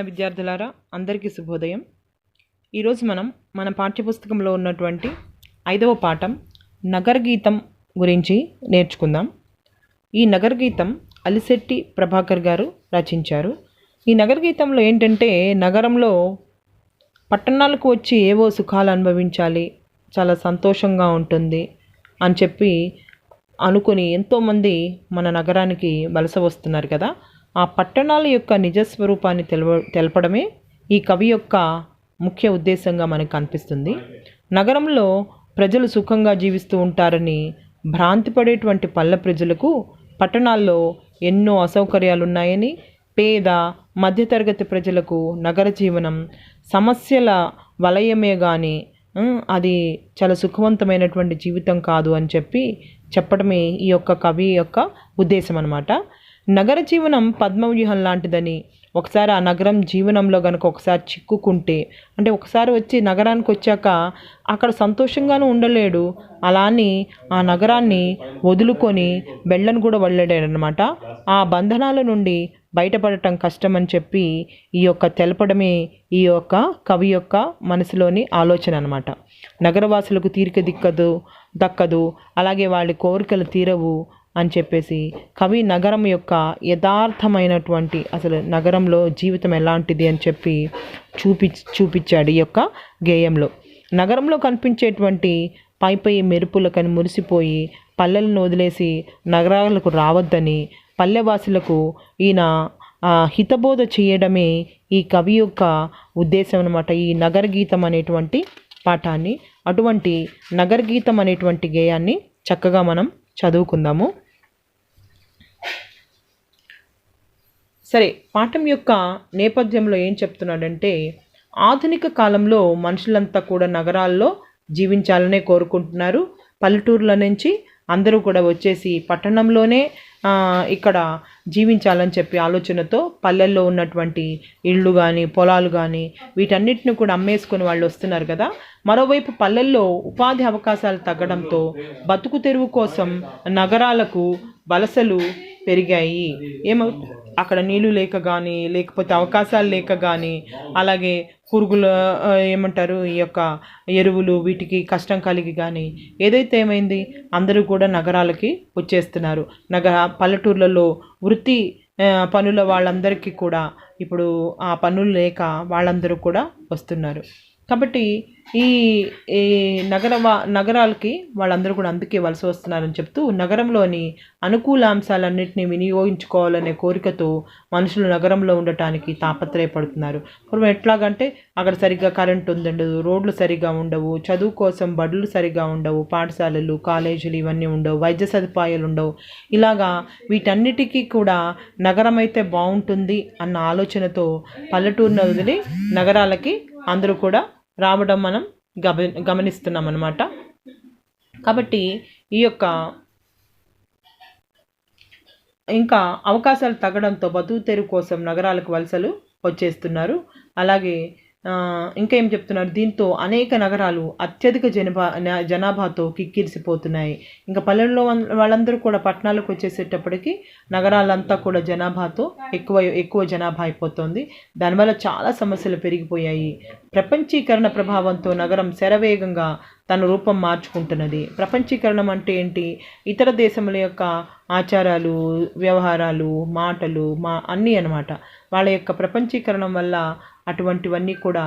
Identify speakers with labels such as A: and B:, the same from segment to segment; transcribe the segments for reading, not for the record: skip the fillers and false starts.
A: విద్యార్థులారా అందరికీ శుభోదయం. ఈరోజు మన పాఠ్యపుస్తకంలో ఉన్నటువంటి 5వ పాఠం నగరగీతం గురించి నేర్చుకుందాం. ఈ నగరగీతం అలిశెట్టి ప్రభాకర్ గారు రచించారు. ఈ నగరగీతంలో ఏంటంటే, నగరంలో పట్టణాలకు వచ్చి ఏవో సుఖాలు అనుభవించాలి, చాలా సంతోషంగా ఉంటుంది అని చెప్పి అనుకుని ఎంతోమంది మన నగరానికి వలస వస్తున్నారు కదా. ఆ పట్టణాల యొక్క నిజస్వరూపాన్ని తెలపడమే ఈ కవి యొక్క ముఖ్య ఉద్దేశంగా మనకు కనిపిస్తుంది. నగరంలో ప్రజలు సుఖంగా జీవిస్తూ ఉంటారని భ్రాంతి పడేటువంటి పల్లె ప్రజలకు పట్టణాల్లో ఎన్నో అసౌకర్యాలు ఉన్నాయని, పేద మధ్యతరగతి ప్రజలకు నగర జీవనం సమస్యల వలయమే కానీ అది చాలా సుఖవంతమైనటువంటి జీవితం కాదు అని చెప్పడమే ఈ యొక్క కవి యొక్క ఉద్దేశం అన్నమాట. నగర జీవనం పద్మవ్యూహం లాంటిదని, ఒకసారి ఆ నగరం జీవనంలో కనుక ఒకసారి చిక్కుకుంటే, అంటే ఒకసారి వచ్చి నగరానికి వచ్చాక అక్కడ సంతోషంగానూ ఉండలేడు, అలాని ఆ నగరాన్ని వదులుకొని వెళ్ళను కూడా వెళ్ళలేడనమాట. ఆ బంధనాల నుండి బయటపడటం కష్టమని చెప్పి ఈ యొక్క తెలపడమే ఈ యొక్క కవి యొక్క మనసులోని ఆలోచన అనమాట. నగరవాసులకు తీరిక దక్కదు, అలాగే వాళ్ళ కోరికలు తీరవు అని చెప్పేసి కవి నగరం యొక్క యథార్థమైనటువంటి అసలు నగరంలో జీవితం ఎలాంటిది అని చెప్పి చూపించాడు ఈ యొక్క గేయంలో. నగరంలో కనిపించేటువంటి పై మెరుపులకని మురిసిపోయి పల్లెలను వదిలేసి నగరాలకు రావద్దని పల్లెవాసులకు ఈయన హితబోధ చేయడమే ఈ కవి యొక్క ఉద్దేశం అన్నమాట. ఈ నగరగీతం అనేటువంటి పాఠాన్ని, అటువంటి నగరగీతం అనేటువంటి గేయాన్ని చక్కగా మనం చదువుకుందాము. సరే, పాఠం యొక్క నేపథ్యంలో ఏం చెప్తున్నాడంటే, ఆధునిక కాలంలో మనుషులంతా కూడా నగరాల్లో జీవించాలనే కోరుకుంటున్నారు. పల్లెటూర్ల నుంచి అందరూ కూడా వచ్చేసి పట్టణంలోనే ఇక్కడ జీవించాలని చెప్పి ఆలోచనతో పల్లెల్లో ఉన్నటువంటి ఇళ్ళు కానీ పొలాలు కానీ వీటన్నిటిని కూడా అమ్మేసుకొని వాళ్ళు వస్తున్నారు కదా. మరోవైపు పల్లెల్లో ఉపాధి అవకాశాలు తగ్గడంతో బతుకు తెరువు కోసం నగరాలకు వలసలు పెరిగాయి. అక్కడ నీళ్లు లేక కానీ, లేకపోతే అవకాశాలు లేక కానీ, అలాగే పురుగుల ఈ యొక్క ఎరువులు వీటికి కష్టం కలిగి కానీ ఏదైతే ఏమైంది, అందరూ కూడా నగరాలకి వచ్చేస్తున్నారు. పల్లెటూర్లలో వృత్తి పనుల వాళ్ళందరికీ కూడా ఇప్పుడు ఆ పనులు లేక వాళ్ళందరూ కూడా వస్తున్నారు. కాబట్టి ఈ నగరాలకి వాళ్ళందరూ కూడా అందుకే వలస వస్తున్నారని చెప్తూ, నగరంలోని అనుకూల అంశాలన్నింటినీ వినియోగించుకోవాలనే కోరికతో మనుషులు నగరంలో ఉండటానికి తాపత్రయపడుతున్నారు. పూర్వం ఎట్లాగంటే అక్కడ సరిగ్గా కరెంట్ ఉండదు, రోడ్లు సరిగ్గా ఉండవు, చదువు కోసం బడులు సరిగ్గా ఉండవు, పాఠశాలలు కాలేజీలు ఇవన్నీ ఉండవు, వైద్య సదుపాయాలు ఉండవు. ఇలాగా వీటన్నిటికీ కూడా నగరం అయితే బాగుంటుంది అన్న ఆలోచనతో పల్లెటూరును వదిలి నగరాలకి అందరూ కూడా రావడం మనం గమనిస్తున్నాం అన్నమాట. కాబట్టి ఈ యొక్క ఇంకా అవకాశాలు తగ్గడంతో బతుకు తెరువు కోసం నగరాలకు వలసలు వచ్చేస్తున్నారు. అలాగే ఇంకా ఏం చెప్తున్నారు, దీంతో అనేక నగరాలు అత్యధిక జనాభాతో కిక్కిరిసిపోతున్నాయి. ఇంకా పల్లెల్లో వాళ్ళందరూ కూడా పట్టణాలకు వచ్చేసేటప్పటికి నగరాలంతా కూడా జనాభాతో ఎక్కువ జనాభా అయిపోతుంది. దానివల్ల చాలా సమస్యలు పెరిగిపోయాయి. ప్రపంచీకరణ ప్రభావంతో నగరం శరవేగంగా తన రూపం మార్చుకుంటున్నది. ప్రపంచీకరణం అంటే ఏంటి? ఇతర దేశముల యొక్క ఆచారాలు, వ్యవహారాలు, మాటలు అన్నీ అన్నమాట. వాళ్ళ యొక్క ప్రపంచీకరణం వల్ల అటువంటివన్నీ కూడా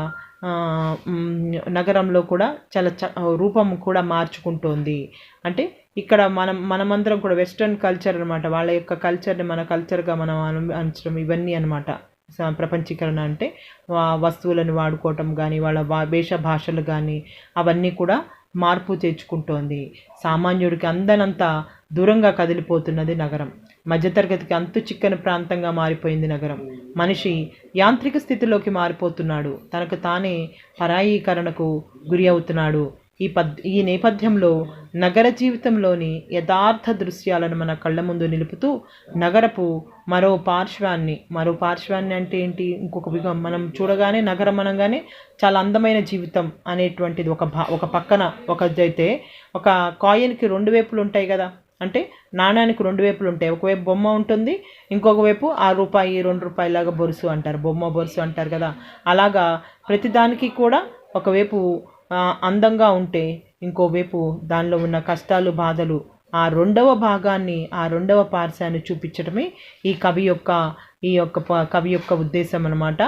A: నగరంలో కూడా చాలా రూపం కూడా మార్చుకుంటోంది. అంటే ఇక్కడ మనమందరం కూడా వెస్ట్రన్ కల్చర్ అనమాట, వాళ్ళ యొక్క కల్చర్ని మన కల్చర్గా మనం అనుసరించడం ఇవన్నీ అనమాట. ప్రపంచీకరణ అంటే వస్తువులను వాడుకోవటం కానీ, వాళ్ళ వేష భాషలు కానీ అవన్నీ కూడా మార్పు తెచ్చుకుంటోంది. సామాన్యుడికి అందనంత దూరంగా కదిలిపోతున్నది నగరం. మధ్యతరగతికి అంతు చిక్కని ప్రాంతంగా మారిపోయింది నగరం. మనిషి యాంత్రిక స్థితిలోకి మారిపోతున్నాడు, తనకు తానే పరాయీకరణకు గురి అవుతున్నాడు. ఈ నేపథ్యంలో నగర జీవితంలోని యథార్థ దృశ్యాలను మన కళ్ళ ముందు నిలుపుతూ నగరపు మరో పార్శ్వాన్ని అంటే ఏంటి, ఇంకొక మనం చూడగానే నగరం అనగానే చాలా అందమైన జీవితం అనేటువంటిది ఒక పక్కన ఒకదైతే, ఒక కాయిన్కి రెండు వైపులు ఉంటాయి కదా. అంటే నాణ్యానికి రెండు వైపులు ఉంటాయి. ఒకవైపు బొమ్మ ఉంటుంది, ఇంకొక వైపు రూపాయి 2 రూపాయలాగా బొరుసు అంటారు, బొమ్మ బొరుసు అంటారు కదా. అలాగా ప్రతిదానికి కూడా ఒకవైపు అందంగా ఉంటే ఇంకోవైపు దానిలో ఉన్న కష్టాలు బాధలు ఆ రెండవ భాగాన్ని ఆ రెండవ పార్శ్వాన్ని చూపించడమే ఈ కవి యొక్క ఉద్దేశం అన్నమాట.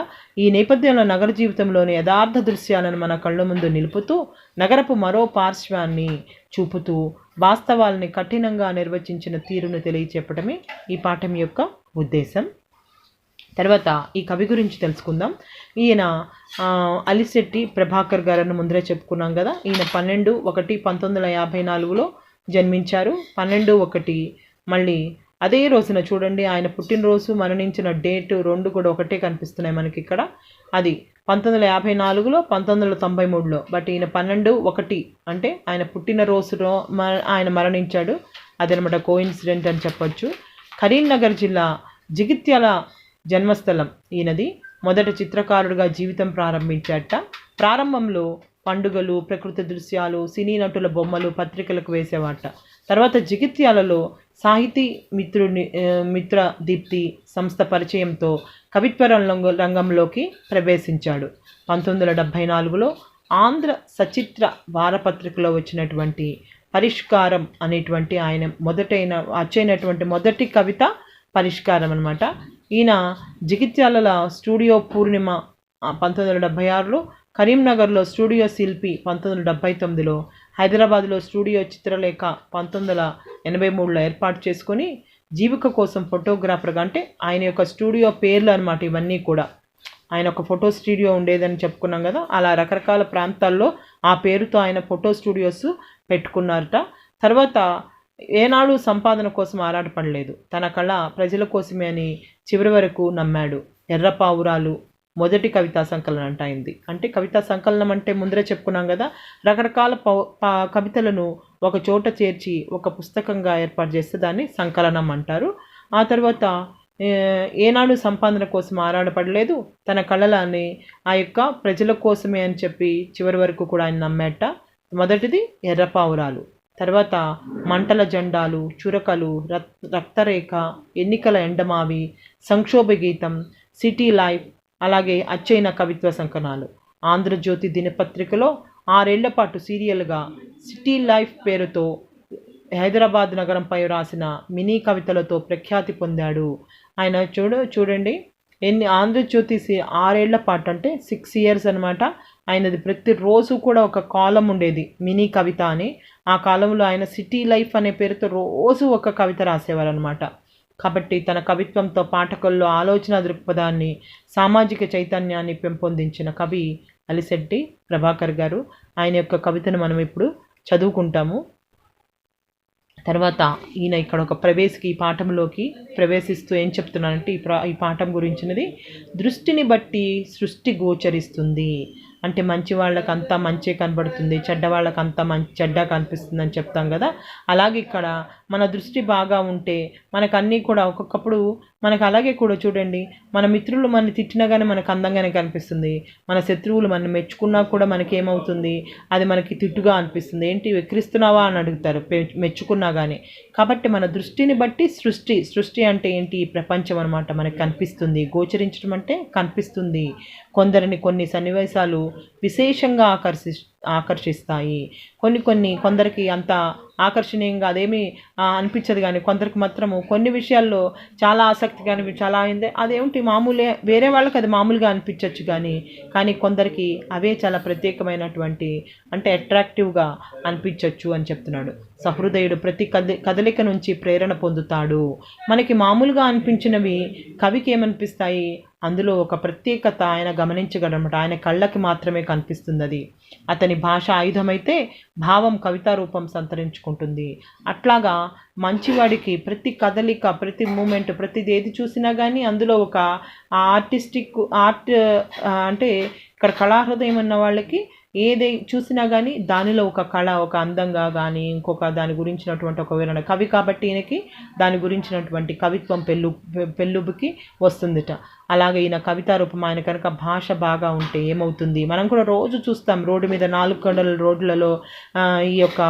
A: ఈ నేపథ్యంలో నగర జీవితంలోని యథార్థ దృశ్యాలను మన కళ్ళ ముందు నిలుపుతూ నగరపు మరో పార్శ్వాన్ని చూపుతూ వాస్తవాలని కఠినంగా నిర్వచించిన తీరును తెలియచెప్పడమే ఈ పాఠం యొక్క ఉద్దేశం. తర్వాత ఈ కవి గురించి తెలుసుకుందాం. ఈయన అలిశెట్టి ప్రభాకర్ గారని ముందరే చెప్పుకున్నాం కదా. ఈయన 12/1/1954లో జన్మించారు. 12/1 మళ్ళీ అదే రోజున చూడండి, ఆయన పుట్టినరోజు మరణించిన డేటు రెండు కూడా ఒకటే కనిపిస్తున్నాయి మనకి ఇక్కడ. అది 1954లో 1993లో. బట్ ఈయన 12/1 అంటే ఆయన పుట్టినరోజులో ఆయన మరణించాడు. అదనమాట కోఇన్సిడెంట్ అని చెప్పొచ్చు. కరీంనగర్ జిల్లా జగిత్యాల జన్మస్థలం ఈయనది. మొదట చిత్రకారుడిగా జీవితం ప్రారంభించాట. ప్రారంభంలో పండుగలు, ప్రకృతి దృశ్యాలు, సినీ నటుల బొమ్మలు పత్రికలకు వేసేవాట. తర్వాత జగిత్యాలలో సాహితీ మిత్ర దీప్తి సంస్థ పరిచయంతో కవిత్వ రంగంలోకి ప్రవేశించాడు. 1974లో ఆంధ్ర సచిత్ర వారపత్రికలో వచ్చినటువంటి పరిష్కారం అనేటువంటి ఆయన వచ్చైనటువంటి మొదటి కవిత పరిష్కారం అన్నమాట. ఈయన జగిత్యాల స్టూడియో పూర్ణిమ 1976లో, కరీంనగర్లో స్టూడియో శిల్పి 1979లో, హైదరాబాద్లో స్టూడియో చిత్రలేఖ 1983లో ఏర్పాటు చేసుకొని జీవిక కోసం ఫోటోగ్రాఫర్గా, అంటే ఆయన యొక్క స్టూడియో పేర్లు అనమాట ఇవన్నీ కూడా. ఆయన ఒక ఫోటో స్టూడియో ఉండేదని చెప్పుకున్నాం కదా, అలా రకరకాల ప్రాంతాల్లో ఆ పేరుతో ఆయన ఫోటో స్టూడియోస్ పెట్టుకున్నారట. తర్వాత ఏనాడు సంపాదన కోసం ఆరాటపడలేదు. తన కళ ప్రజల కోసమే అని చివరి వరకు నమ్మాడు. ఎర్రపావురాలు మొదటి కవితా సంకలనం అంట అయింది. అంటే కవితా సంకలనం అంటే ముందరే చెప్పుకున్నాం కదా, రకరకాల కవితలను ఒక చోట చేర్చి ఒక పుస్తకంగా ఏర్పాటు చేస్తే దాన్ని సంకలనం అంటారు. ఆ తర్వాత ఏనాడు సంపాదన కోసం ఆరాటపడలేదు. తన కళలని ఆ యొక్క ప్రజల కోసమే అని చెప్పి చివరి వరకు కూడా ఆయన నమ్మేట. మొదటిది ఎర్రపావురాలు, తర్వాత మంటల జెండాలు, చురకలు, రక్తరేఖ, ఎన్నికల ఎండమావి, సంక్షోభ గీతం, సిటీ లైఫ్, అలాగే అచ్చైన కవిత్వ సంకలనాలు. ఆంధ్రజ్యోతి దినపత్రికలో 6 ఏళ్ల పాటు సీరియల్గా సిటీ లైఫ్ పేరుతో హైదరాబాద్ నగరంపై రాసిన మినీ కవితలతో ప్రఖ్యాతి పొందాడు. ఆయన చూడండి ఆంధ్రజ్యోతి 6 ఏళ్ల పాటు అంటే 6 years అనమాట. ఆయనది ప్రతిరోజు కూడా ఒక కాలం ఉండేది మినీ కవిత అని. ఆ కాలంలో ఆయన సిటీ లైఫ్ అనే పేరుతో రోజు ఒక కవిత రాసేవారు అనమాట. కాబట్టి తన కవిత్వంతో పాఠకుల్లో ఆలోచన దృక్పథాన్ని, సామాజిక చైతన్యాన్ని పెంపొందించిన కవి అలిశెట్టి ప్రభాకర్ గారు. ఆయన యొక్క కవితను మనం ఇప్పుడు చదువుకుంటాము. తర్వాత ఈయన ఇక్కడ ఒక ఈ పాఠంలోకి ప్రవేశిస్తూ ఏం చెప్తున్నానంటే, ఈ పాఠం గురించినది దృష్టిని బట్టి సృష్టి గోచరిస్తుంది. అంటే మంచి వాళ్ళకంతా మంచే కనబడుతుంది, చెడ్డ వాళ్ళకంతా చెడ్డ కనిపిస్తుంది అని చెప్తాం కదా. అలాగే ఇక్కడ మన దృష్టి బాగా ఉంటే మనకు అన్నీ కూడా ఒక్కొక్కప్పుడు మనకు అలాగే కూడా చూడండి, మన మిత్రులు మనని తిట్టినా కానీ మనకు అందంగానే కనిపిస్తుంది, మన శత్రువులు మనని మెచ్చుకున్నా కూడా మనకి ఏమవుతుంది, అది మనకి తిట్టుగా అనిపిస్తుంది. ఏంటి వెక్కిరిస్తున్నావా అని అడుగుతారు మెచ్చుకున్నా కానీ. కాబట్టి మన దృష్టిని బట్టి సృష్టి అంటే ఏంటి, ఈ ప్రపంచం అనమాట మనకు కనిపిస్తుంది. గోచరించడం అంటే కనిపిస్తుంది. కొందరిని కొన్ని సన్నివేశాలు విశేషంగా ఆకర్షిస్తాయి. కొందరికి అంత ఆకర్షణీయంగా అదేమీ అనిపించదు, కానీ కొందరికి మాత్రము కొన్ని విషయాల్లో చాలా ఆసక్తిగా చాలా అయింది. అదేమిటి మామూలే, వేరే వాళ్ళకి అది మామూలుగా అనిపించవచ్చు కానీ కొందరికి అవే చాలా ప్రత్యేకమైనటువంటి అంటే అట్రాక్టివ్గా అనిపించవచ్చు అని చెప్తున్నాడు. సహృదయుడు ప్రతి కదలిక నుంచి ప్రేరణ పొందుతాడు. మనకి మామూలుగా అనిపించినవి కవికి ఏమనిపిస్తాయి, అందులో ఒక ప్రత్యేకత ఆయన గమనించగలనమాట. ఆయన కళ్ళకి మాత్రమే కనిపిస్తుంది అది. అతని భాష ఆయుధమైతే భావం కవితా రూపం సంతరించుకుంటుంది. అట్లాగా మంచివాడికి ప్రతి కదలిక, ప్రతి మూమెంట్, ప్రతిది ఏది చూసినా కానీ అందులో ఒక ఆర్ట్ అంటే ఇక్కడ కళాహృదయం ఉన్న వాళ్ళకి ఏది చూసినా కానీ దానిలో ఒక కళ, ఒక అందంగా కానీ ఇంకొక దాని గురించినటువంటి ఒక వివరణ. కవి కాబట్టి ఈయనకి దాని గురించినటువంటి కవిత్వం పెళ్ళుబుకి వస్తుందిట. అలాగే ఈయన కవితా రూపం, ఆయన కనుక భాష బాగా ఉంటే ఏమవుతుంది. మనం కూడా రోజు చూస్తాం రోడ్డు మీద 4 కొండల రోడ్లలో ఈ యొక్క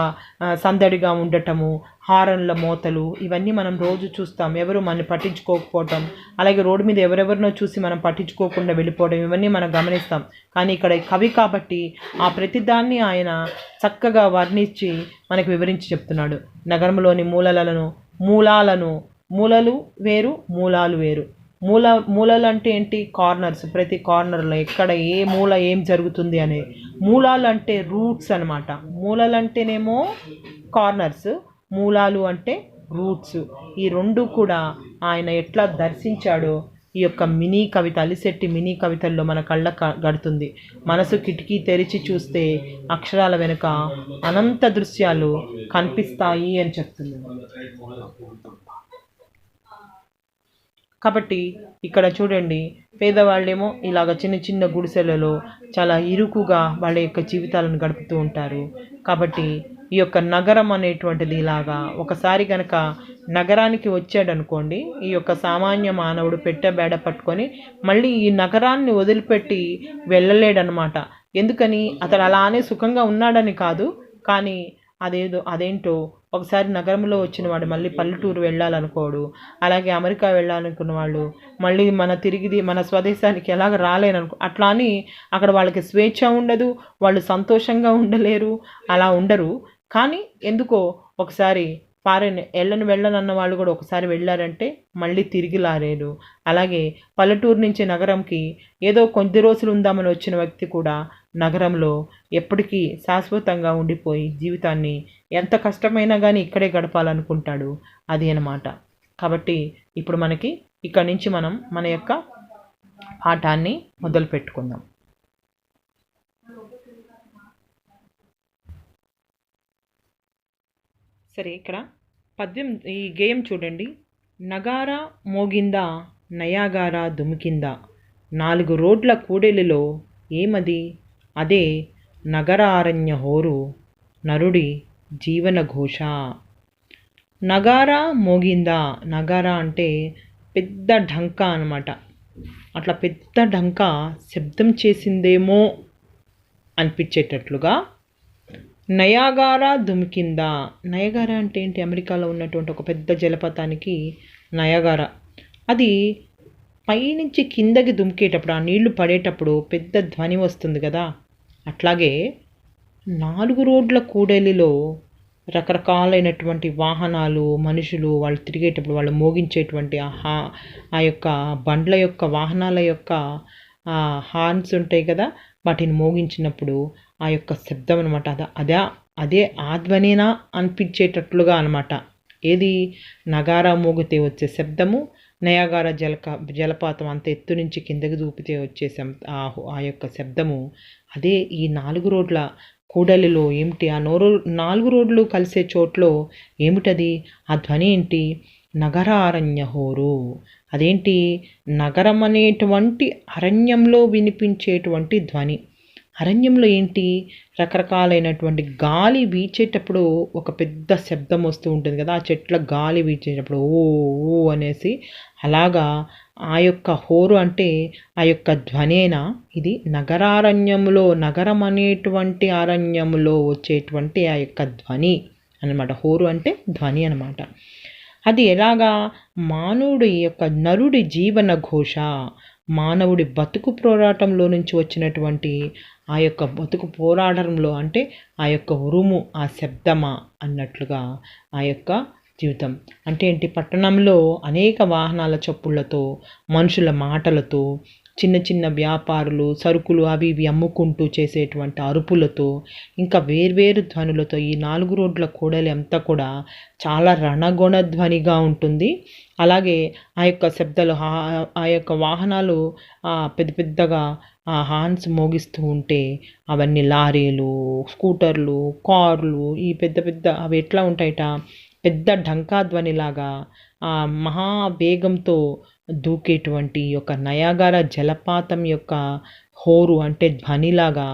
A: సందడిగా ఉండటము, హారన్ల మోతలు, ఇవన్నీ మనం రోజు చూస్తాం. ఎవరు మనం పట్టించుకోకపోవటం, అలాగే రోడ్డు మీద ఎవరెవరినో చూసి మనం పట్టించుకోకుండా వెళ్ళిపోవడం, ఇవన్నీ మనం గమనిస్తాం. కానీ ఇక్కడ కవి కాబట్టి ఆ ప్రతిదాన్ని ఆయన చక్కగా వర్ణించి మనకు వివరించి చెప్తున్నాడు. నగరంలోని మూలలు వేరు, మూలాలు వేరు. మూలలు అంటే ఏంటి? కార్నర్స్, ప్రతి కార్నర్లో ఎక్కడ ఏ మూల ఏం జరుగుతుంది అనేది. మూలాలు అంటే రూట్స్ అనమాట. మూలలు అంటేనేమో కార్నర్స్, మూలాలు అంటే రూట్స్. ఈ రెండు కూడా ఆయన ఎట్లా దర్శించాడో ఈ యొక్క మినీ కవిత, అలిశెట్టి మినీ కవితల్లో మన కళ్ళ గడుతుంది. మనసు కిటికీ తెరిచి చూస్తే అక్షరాల వెనుక అనంత దృశ్యాలు కనిపిస్తాయి అని చెప్తుంది. కాబట్టి ఇక్కడ చూడండి, పేదవాళ్ళేమో ఇలాగ చిన్న చిన్న గుడిసెలలో చాలా ఇరుకుగా వాళ్ళ యొక్క జీవితాలను గడుపుతూ ఉంటారు. కాబట్టి ఈ యొక్క నగరం అనేటువంటిది ఇలాగా ఒకసారి కనుక నగరానికి వచ్చాడనుకోండి, ఈ యొక్క సామాన్య మానవుడు పెట్టబేడ పట్టుకొని మళ్ళీ ఈ నగరాన్ని వదిలిపెట్టి వెళ్ళలేడనమాట. ఎందుకని? అతడు అలానే సుఖంగా ఉన్నాడని కాదు, కానీ అదేంటో ఒకసారి నగరంలో వచ్చిన వాడు మళ్ళీ పల్లెటూరు వెళ్ళాలనుకోడు. అలాగే అమెరికా వెళ్ళాలనుకున్న వాళ్ళు మళ్ళీ మన స్వదేశానికి ఎలాగ రాలేననుకో. అట్లా అని అక్కడ వాళ్ళకి స్వేచ్ఛ ఉండదు, వాళ్ళు సంతోషంగా ఉండలేరు, అలా ఉండరు. కానీ ఎందుకో ఒకసారి వెళ్ళనన్న వాళ్ళు కూడా ఒకసారి వెళ్ళారంటే మళ్ళీ తిరిగి రాలేరు. అలాగే పల్లెటూరు నుంచి నగరంకి ఏదో కొద్ది రోజులు ఉందామని వచ్చిన వ్యక్తి కూడా నగరంలో ఎప్పటికీ శాశ్వతంగా ఉండిపోయి జీవితాన్ని ఎంత కష్టమైనా కానీ ఇక్కడే గడపాలనుకుంటాడు. అది అన్నమాట. కాబట్టి ఇప్పుడు ఇక్కడి నుంచి మనం మన యొక్క పాఠాన్ని మొదలు పెట్టుకుందాం. సరే, ఇక్కడ పద్యం, ఈ గేయం చూడండి. నగారా మోగిందా, నయాగారా దుమికిందా, 4 రోడ్ల కూడలిలో ఏమది, అదే నగరారణ్య హోరు, నరుడి జీవన ఘోష. నగారా మోగిందా, నగారా అంటే పెద్ద ఢంకా అనమాట. అట్లా పెద్ద ఢంకా శబ్దం చేసిందేమో అనిపించేటట్లుగా నయాగారా దుమికిందా. నయగారా అంటే ఏంటి? అమెరికాలో ఉన్నటువంటి ఒక పెద్ద జలపాతానికి నయాగారా. అది పైనుంచి కిందకి దుమికేటప్పుడు, ఆ నీళ్లు పడేటప్పుడు పెద్ద ధ్వని వస్తుంది కదా. అట్లాగే 4 రోడ్ల కూడలిలో రకరకాలైనటువంటి వాహనాలు, మనుషులు వాళ్ళు తిరిగేటప్పుడు వాళ్ళు మోగించేటువంటి ఆ యొక్క బండ్ల యొక్క వాహనాల యొక్క హార్న్స్ ఉంటాయి కదా, వాటిని మోగించినప్పుడు ఆ యొక్క శబ్దం అనమాట. అదే ఆ ధ్వనినా అనిపించేటట్లుగా అనమాట. ఏది? నగారా మోగితే వచ్చే శబ్దము, నయాగారా జలపాతం అంత ఎత్తు నుంచి కిందకి దూపితే వచ్చే ఆ యొక్క శబ్దము అదే. ఈ 4 రోడ్ల కూడలిలో ఏమిటి? ఆ 4 రోడ్లు కలిసే చోట్లో ఏమిటది? ఆ ధ్వని ఏంటి? నగరారణ్య హోరు. అదేంటి? నగరం అనేటువంటి అరణ్యంలో వినిపించేటువంటి ధ్వని. అరణ్యంలో ఏంటి? రకరకాలైనటువంటి గాలి వీచేటప్పుడు ఒక పెద్ద శబ్దం వస్తూ ఉంటుంది కదా, ఆ చెట్ల గాలి వీచేటప్పుడు ఓ ఓ అనేసి. అలాగా ఆ యొక్క హోరు అంటే ఆ యొక్క ధ్వనేనా ఇది? నగరారణ్యంలో, నగరం అనేటువంటి అరణ్యంలో వచ్చేటువంటి ఆ యొక్క ధ్వని అన్నమాట. హోరు అంటే ధ్వని అన్నమాట. అది ఎలాగా? మానవుడి యొక్క నరుడి జీవన ఘోష, మానవుడి బతుకు పోరాటంలో నుంచి వచ్చినటువంటి ఆ యొక్క బతుకు పోరాటంలో, అంటే ఆ యొక్క ఉరుము, ఆ శబ్దమా అన్నట్లుగా ఆ యొక్క జీవితం. అంటే ఏంటి? పట్టణంలో అనేక వాహనాల చప్పుళ్లతో, మనుషుల మాటలతో, చిన్న చిన్న వ్యాపారులు సరుకులు అవి ఇవి అమ్ముకుంటూ చేసేటువంటి అరుపులతో, ఇంకా వేర్వేరు ధ్వనులతో ఈ 4 రోడ్ల కూడలి అంతా కూడా చాలా రణగొణ ధ్వనిగా ఉంటుంది. అలాగే ఆ యొక్క శబ్దాలు, ఆ యొక్క వాహనాలు పెద్ద పెద్దగా హార్న్స్ మోగిస్తూ ఉంటే అవన్నీ లారీలు, స్కూటర్లు, కార్లు, ఈ పెద్ద పెద్ద అవి ఎట్లా ఉంటాయట? పెద్ద ఢంకా ధ్వనిలాగా మహా వేగంతో దూకేటువంటి యొక్క నయాగారా జలపాతం యొక్క హోరు అంటే ధ్వనిలాగా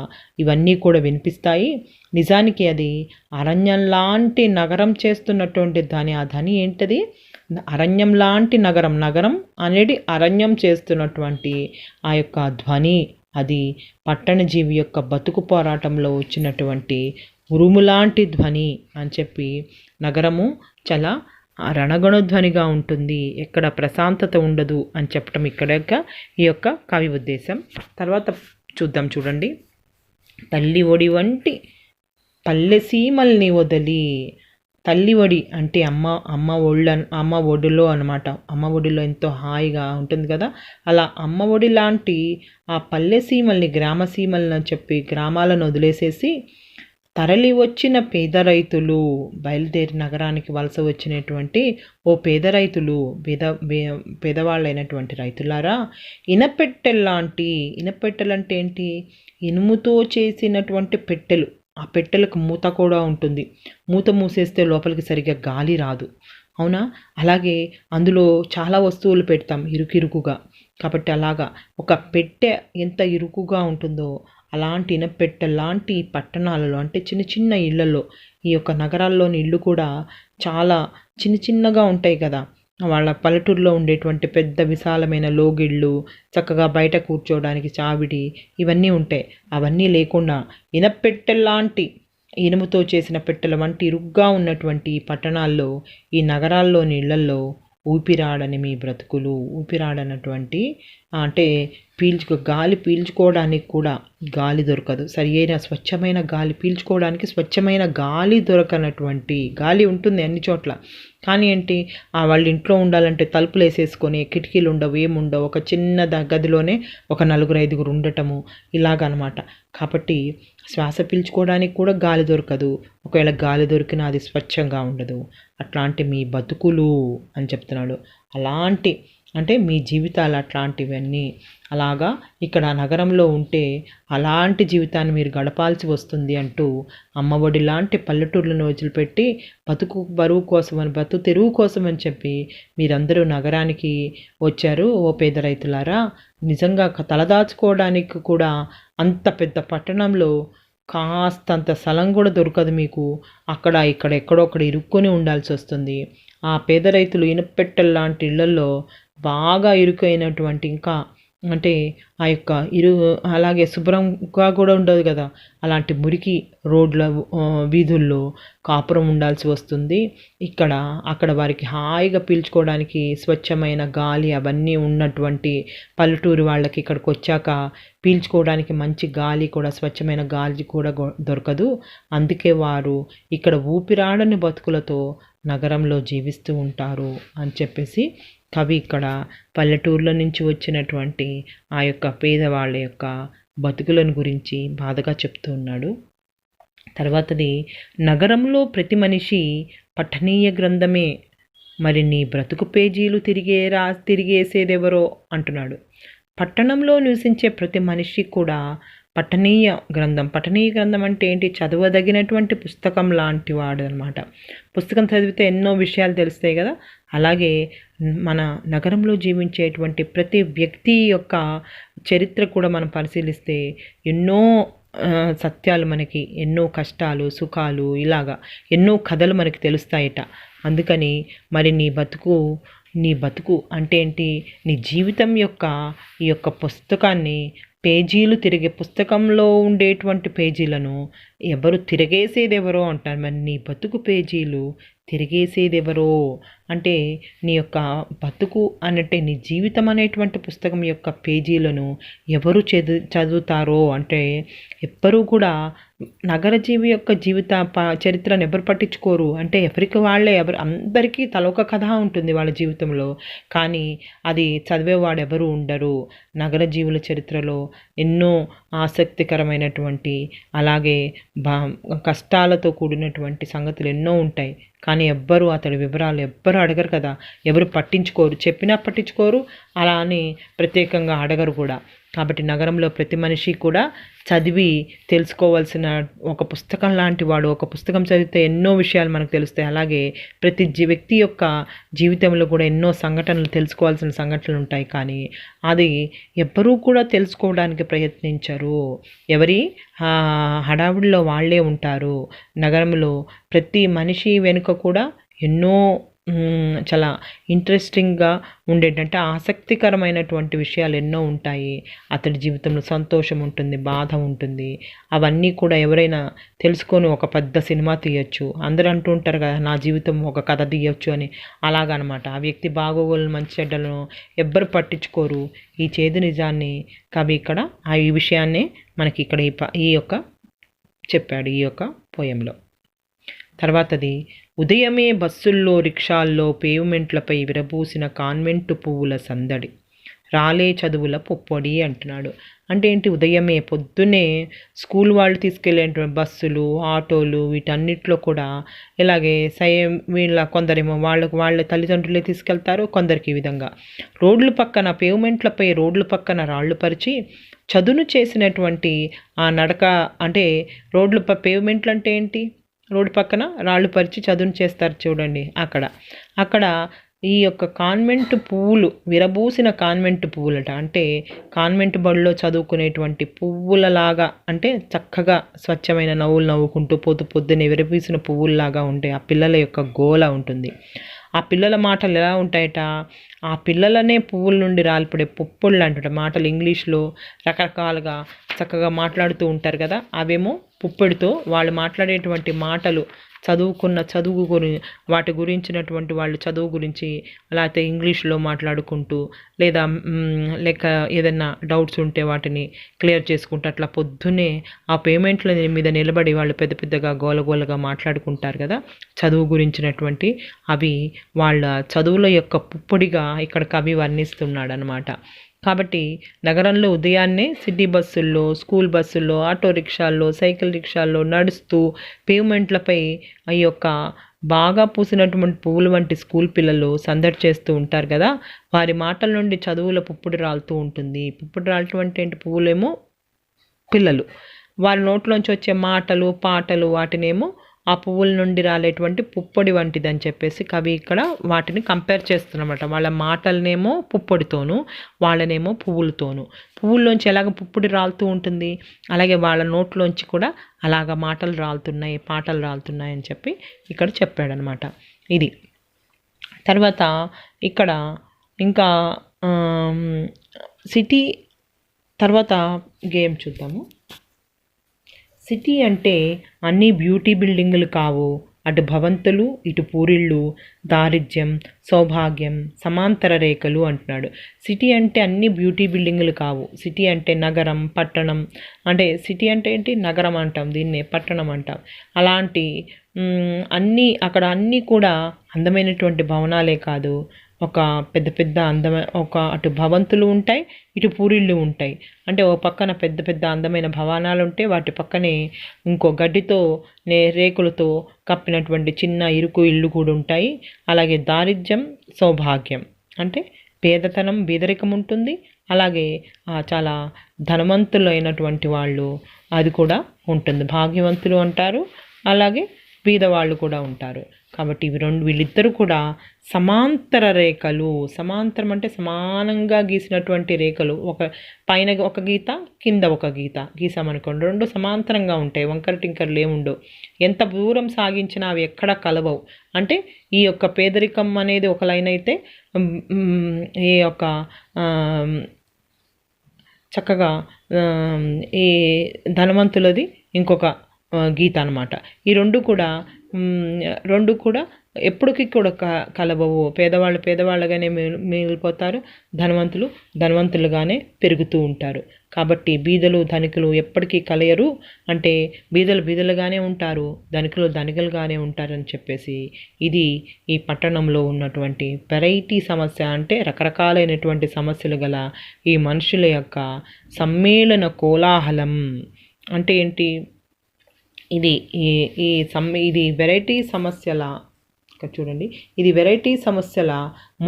A: ఇవన్నీ కూడా వినిపిస్తాయి. నిజానికి అది అరణ్యం లాంటి నగరం చేస్తున్నటువంటి ధ్వని. ఆ ధ్వని ఏంటది? అరణ్యం లాంటి నగరం, నగరం అనేది అరణ్యం చేస్తున్నటువంటి ఆ యొక్క ధ్వని, అది పట్టణ జీవి యొక్క బతుకు పోరాటంలో వచ్చినటువంటి ఉరుములాంటి ధ్వని అని చెప్పి, నగరము చాలా రణగణధ్వనిగా ఉంటుంది, ఎక్కడ ప్రశాంతత ఉండదు అని చెప్పటం ఇక్కడ ఈ యొక్క కవి ఉద్దేశం. తర్వాత చూద్దాం, చూడండి. తల్లి ఒడి వంటి పల్లెసీమల్ని వదిలి, తల్లి ఒడి అంటే అమ్మ ఒడిలో అనమాట. అమ్మ ఒడిలో ఎంతో హాయిగా ఉంటుంది కదా, అలా అమ్మ ఒడి లాంటి ఆ పల్లెసీమల్ని, గ్రామసీమల్ని అని చెప్పి గ్రామాలను వదిలేసేసి తరలి వచ్చిన పేద రైతులు, బయలుదేరి నగరానికి వలస వచ్చినటువంటి ఓ పేద రైతులు, పేదవాళ్ళైనటువంటి రైతులారా, ఇనపెట్టెలంటే ఏంటి? ఇనుముతో చేసినటువంటి పెట్టెలు. ఆ పెట్టెలకు మూత కూడా ఉంటుంది. మూత మూసేస్తే లోపలికి సరిగ్గా గాలి రాదు, అవునా? అలాగే అందులో చాలా వస్తువులు పెడతాం ఇరుకిరుకుగా. కాబట్టి అలాగా ఒక పెట్టె ఎంత ఇరుకుగా ఉంటుందో, అలాంటి ఇనపెట్టె లాంటి పట్టణాలలో, అంటే చిన్న చిన్న ఇళ్లలో, ఈ యొక్క నగరాల్లోని ఇళ్ళు కూడా చాలా చిన్న చిన్నగా ఉంటాయి కదా. వాళ్ళ పల్లెటూరులో ఉండేటువంటి పెద్ద విశాలమైన లోగిళ్ళు, చక్కగా బయట కూర్చోవడానికి చావిడి, ఇవన్నీ ఉంటాయి. అవన్నీ లేకుండా ఇనపెట్టెలాంటి, ఇనుముతో చేసిన పెట్టెల వంటి ఇరుగ్గా ఉన్నటువంటి ఈ పట్టణాల్లో, ఈ నగరాల్లోని ఇళ్లల్లో ఊపిరాడని మీ బ్రతుకులు. ఊపిరాడనటువంటి అంటే గాలి పీల్చుకోవడానికి కూడా గాలి దొరకదు. సరి అయిన స్వచ్ఛమైన గాలి పీల్చుకోవడానికి స్వచ్ఛమైన గాలి దొరకనటువంటి, గాలి ఉంటుంది అన్ని చోట్ల, కానీ ఏంటి, వాళ్ళ ఇంట్లో ఉండాలంటే తలుపులు వేసేసుకొని, కిటికీలు ఉండవు, ఏముండవు, ఒక చిన్న గదిలోనే ఒక 4-5 ఉండటము, ఇలాగనమాట. కాబట్టి శ్వాస పీల్చుకోవడానికి కూడా గాలి దొరకదు. ఒకవేళ గాలి దొరికినా అది స్వచ్ఛంగా ఉండదు. అట్లాంటి మీ బతుకులు అని చెప్తున్నాడు. అలాంటి అంటే మీ జీవితాలు అట్లాంటివన్నీ. అలాగా ఇక్కడ నగరంలో ఉంటే అలాంటి జీవితాన్ని మీరు గడపాల్సి వస్తుంది అంటూ, అమ్మఒడి లాంటి పల్లెటూర్లను వదిలిపెట్టి బతుకు బరువు కోసమని, బతుకు తెరువు కోసమని చెప్పి మీరందరూ నగరానికి వచ్చారు ఓ పేద రైతులారా. నిజంగా తలదాచుకోవడానికి కూడా అంత పెద్ద పట్టణంలో కాస్తంత స్థలం కూడా దొరకదు మీకు. అక్కడ ఇక్కడ ఎక్కడొక్కడ ఇరుక్కొని ఉండాల్సి వస్తుంది. ఆ పేద రైతులు ఇనపెట్టెల్లాంటి ఇళ్లలో బాగా ఇరుకైనటువంటి, ఇంకా అంటే ఆ యొక్క అలాగే శుభ్రంగా కూడా ఉండదు కదా, అలాంటి మురికి రోడ్ల వీధుల్లో కాపురం ఉండాల్సి వస్తుంది. అక్కడ వారికి హాయిగా పీల్చుకోవడానికి స్వచ్ఛమైన గాలి అవన్నీ ఉన్నటువంటి పల్లెటూరు వాళ్ళకి ఇక్కడికి వచ్చాక పీల్చుకోవడానికి మంచి గాలి కూడా, స్వచ్ఛమైన గాలి కూడా దొరకదు. అందుకే వారు ఇక్కడ ఊపిరాడని బతుకులతో నగరంలో జీవిస్తూ ఉంటారు అని చెప్పేసి కవి ఇక్కడ పల్లెటూర్ల నుంచి వచ్చినటువంటి ఆ యొక్క పేదవాళ్ళ యొక్క బతుకులను గురించి బాధగా చెప్తూ ఉన్నాడు. తర్వాతది, నగరంలో ప్రతి మనిషి పఠనీయ గ్రంథమే, మరి నీ బ్రతుకు పేజీలు తిరిగేసేదెవరో అంటున్నాడు. పట్టణంలో నివసించే ప్రతి మనిషి కూడా పఠనీయ గ్రంథం అంటే ఏంటి? చదవదగినటువంటి పుస్తకం లాంటి వాడు అనమాట. పుస్తకం చదివితే ఎన్నో విషయాలు తెలుస్తాయి కదా. అలాగే మన నగరంలో జీవించేటువంటి ప్రతి వ్యక్తి యొక్క చరిత్ర కూడా మనం పరిశీలిస్తే ఎన్నో సత్యాలు, మనకి ఎన్నో కష్టాలు, సుఖాలు, ఇలాగా ఎన్నో కథలు మనకి తెలుస్తాయట. అందుకని మరి నీ బతుకు అంటే ఏంటి? నీ జీవితం యొక్క ఈ యొక్క పుస్తకాన్ని, పుస్తకంలో ఉండేటువంటి పేజీలను తిరగేసేదెవరో అంటారు. మరి నీ బతుకు పేజీలు తిరిగేసేదెవరో అంటే, నీ యొక్క బతుకు అనంటే నీ జీవితం అనేటువంటి పుస్తకం యొక్క పేజీలను ఎవరు చదువుతారో అంటే, ఎవ్వరూ కూడా నగర జీవి యొక్క చరిత్రను ఎవరు పట్టించుకోరు. అంటే ఎవరికి వాళ్ళే, అందరికీ తలొక కథ ఉంటుంది వాళ్ళ జీవితంలో, కానీ అది చదివేవాడు ఎవరు ఉండరు. నగర జీవుల చరిత్రలో ఎన్నో ఆసక్తికరమైనటువంటి, అలాగే కష్టాలతో కూడినటువంటి సంగతులు ఎన్నో ఉంటాయి. కానీ ఎవ్వరు అతడి వివరాలు అడగరు కదా, ఎవరు పట్టించుకోరు. చెప్పినా పట్టించుకోరు, అలా అని ప్రత్యేకంగా అడగరు కూడా. కాబట్టి నగరంలో ప్రతి మనిషి కూడా చదివి తెలుసుకోవాల్సిన ఒక పుస్తకం లాంటి వాడు. ఒక పుస్తకం చదివితే ఎన్నో విషయాలు మనకు తెలుస్తాయి. అలాగే ప్రతి వ్యక్తి యొక్క జీవితంలో కూడా ఎన్నో తెలుసుకోవాల్సిన సంఘటనలు ఉంటాయి. కానీ అది ఎవ్వరూ కూడా తెలుసుకోవడానికి ప్రయత్నించరు. ఎవరి హడావుడిలో వాళ్ళే ఉంటారు. నగరంలో ప్రతి మనిషి వెనుక కూడా ఎన్నో చాలా ఇంట్రెస్టింగ్గా ఉండేటంటే ఆసక్తికరమైనటువంటి విషయాలు ఎన్నో ఉంటాయి. అతడి జీవితంలో సంతోషం ఉంటుంది, బాధ ఉంటుంది. అవన్నీ కూడా ఎవరైనా తెలుసుకొని ఒక పెద్ద సినిమా తీయొచ్చు. అందరూ అంటూ ఉంటారు కదా, నా జీవితం ఒక కథ తీయొచ్చు అని. అలాగనమాట. ఆ వ్యక్తి బాగోగులు మంచి చెడ్డలను ఎవ్వరు పట్టించుకోరు. ఈ చేదు నిజాన్ని కవి ఇక్కడ ఈ విషయాన్ని మనకి ఇక్కడ ఈ యొక్క చెప్పాడు ఈ యొక్క పోయంలో. తర్వాతది, ఉదయమే బస్సుల్లో, రిక్షాల్లో, పేవ్మెంట్లపై విరబూసిన కాన్వెంటు పువ్వుల సందడి, రాలే చదువుల పుప్పొడి అంటున్నాడు. అంటే ఏంటి? ఉదయమే పొద్దున్నే స్కూల్ వాళ్ళు తీసుకెళ్ళేటువంటి బస్సులు, ఆటోలు వీటన్నిటిలో కూడా ఇలాగే వీళ్ళ కొందరేమో వాళ్ళ తల్లిదండ్రులే తీసుకెళ్తారు, కొందరికి ఈ విధంగా రోడ్ల పక్కన పేవ్మెంట్లపై రోడ్ల పక్కన రాళ్ళు పరిచి చదును చేసినటువంటి ఆ నడక. అంటే పేవ్మెంట్లు అంటే ఏంటి? రోడ్డు పక్కన రాళ్ళు పరిచి చదును చేస్తారు చూడండి. అక్కడ ఈ యొక్క కాన్వెంట్ పువ్వులు, విరబూసిన కాన్వెంట్ పువ్వులట. అంటే కాన్వెంట్ బడిలో చదువుకునేటువంటి పువ్వులలాగా, అంటే చక్కగా స్వచ్ఛమైన నవ్వులు నవ్వుకుంటూ పొద్దున్నే విరబూసిన పువ్వుల్లాగా ఉంటాయి. ఆ పిల్లల యొక్క గోల ఉంటుంది. ఆ పిల్లల మాటలు ఎలా ఉంటాయట? ఆ పిల్లలనే పువ్వుల నుండి రాలిపడే పుప్పొళ్ళు అంటాడు. మాటలు ఇంగ్లీష్లో రకరకాలుగా చక్కగా మాట్లాడుతూ ఉంటారు కదా, అవేమో పుప్పొడితో వాళ్ళు మాట్లాడేటువంటి మాటలు, వాటి గురించినటువంటి వాళ్ళు చదువు గురించి లేకపోతే ఇంగ్లీష్లో మాట్లాడుకుంటూ, లేక ఏదైనా డౌట్స్ ఉంటే వాటిని క్లియర్ చేసుకుంటూ అట్లా పొద్దున్నే ఆ పేమెంట్ల మీద నిలబడి వాళ్ళు పెద్ద పెద్దగా గోలగోలగా మాట్లాడుకుంటారు కదా, చదువు గురించినటువంటి అవి వాళ్ళ చదువుల యొక్క పుప్పొడిగా ఇక్కడ కవి వర్ణిస్తున్నాడు అనమాట. కాబట్టి నగరంలో ఉదయాన్నే సిటీ బస్సుల్లో, స్కూల్ బస్సుల్లో, ఆటో రిక్షాల్లో, సైకిల్ రిక్షాల్లో నడుస్తూ పేవ్మెంట్లపై ఈ యొక్క బాగా పూసినటువంటి పువ్వులు వంటి స్కూల్ పిల్లలు సందడి చేస్తూ ఉంటారు కదా, వారి మాటల నుండి చదువుల పుప్పొడి రాలుతూ ఉంటుంది. పుప్పొడి రాలటం అంటే ఏంటి? పువ్వులేమో పిల్లలు, వారి నోట్లోంచి వచ్చే మాటలు, పాటలు వాటినేమో ఆ పువ్వుల నుండి రాలేటువంటి పుప్పొడి వంటిదని చెప్పేసి కవి ఇక్కడ వాటిని కంపేర్ చేస్తున్నమాట. వాళ్ళ మాటలనేమో పుప్పొడితోనూ, వాళ్ళనేమో పువ్వులతోనూ. పువ్వుల్లోంచి ఎలాగ పుప్పొడి రాలుతూ ఉంటుంది, అలాగే వాళ్ళ నోట్లోంచి కూడా అలాగ మాటలు రాలుతున్నాయి, పాటలు రాలుతున్నాయి అని చెప్పి ఇక్కడ చెప్పాడనమాట. ఇది తర్వాత ఇక్కడ ఇంకా సిటీ తర్వాత గేమ్ చూద్దాము. సిటీ అంటే అన్నీ బ్యూటీ బిల్డింగులు కావు, అటు భవంతులు, ఇటు పూరిళ్ళు, దారిద్ర్యం, సౌభాగ్యం, సమాంతర రేఖలు అంటున్నాడు. సిటీ అంటే అన్ని బ్యూటీ బిల్డింగులు కావు. సిటీ అంటే నగరం, పట్టణం. అంటే సిటీ అంటే ఏంటి? నగరం అంటాం, దీన్నే పట్టణం అంటాం. అలాంటి అక్కడ అన్నీ కూడా అందమైనటువంటి భవనాలే కాదు, ఒక పెద్ద పెద్ద అటు భవంతులు ఉంటాయి, ఇటు పూరిళ్ళు ఉంటాయి. అంటే ఓ పక్కన పెద్ద పెద్ద అందమైన భవనాలు ఉంటే వాటి పక్కనే ఇంకో గడ్డితో రేకులతో కప్పినటువంటి చిన్న ఇరుకు ఇళ్ళు కూడా ఉంటాయి. అలాగే దారిద్ర్యం, సౌభాగ్యం అంటే పేదతనం, బీదరికం ఉంటుంది. అలాగే చాలా ధనవంతులైనటువంటి వాళ్ళు అది కూడా ఉంటుంది, భాగ్యవంతులు అంటారు. అలాగే బీదవాళ్ళు కూడా ఉంటారు. కాబట్టి వీళ్ళిద్దరూ కూడా సమాంతర రేఖలు. సమాంతరం అంటే సమానంగా గీసినటువంటి రేఖలు. పైన ఒక గీత, కింద ఒక గీత గీసామనుకోండి, రెండు సమాంతరంగా ఉంటాయి, వంకర టింకర్లు ఏముండవు. ఎంత దూరం సాగించినా అవి ఎక్కడ కలవవు. అంటే ఈ యొక్క పేదరికం అనేది ఒక లైన్ అయితే, ఈ యొక్క చక్కగా ఈ ధనవంతులది ఇంకొక గీత అనమాట. ఈ రెండు కూడా ఎప్పటికీ కూడా కలవవు. పేదవాళ్ళు పేదవాళ్ళగానే మిగిలిపోతారు, ధనవంతులు ధనవంతులుగానే పెరుగుతూ ఉంటారు. కాబట్టి బీదలు ధనికులు ఎప్పటికీ కలయరు. అంటే బీదలు బీదలుగానే ఉంటారు, ధనికులు ధనికులుగానే ఉంటారని చెప్పేసి ఇది ఈ పట్టణంలో ఉన్నటువంటి వెరైటీ సమస్య. అంటే రకరకాలైనటువంటి సమస్యలు గల ఈ మనుషుల యొక్క సమ్మేళన కోలాహలం. అంటే ఏంటి? ఇది వెరైటీ సమస్యల, చూడండి, ఇది వెరైటీ సమస్యల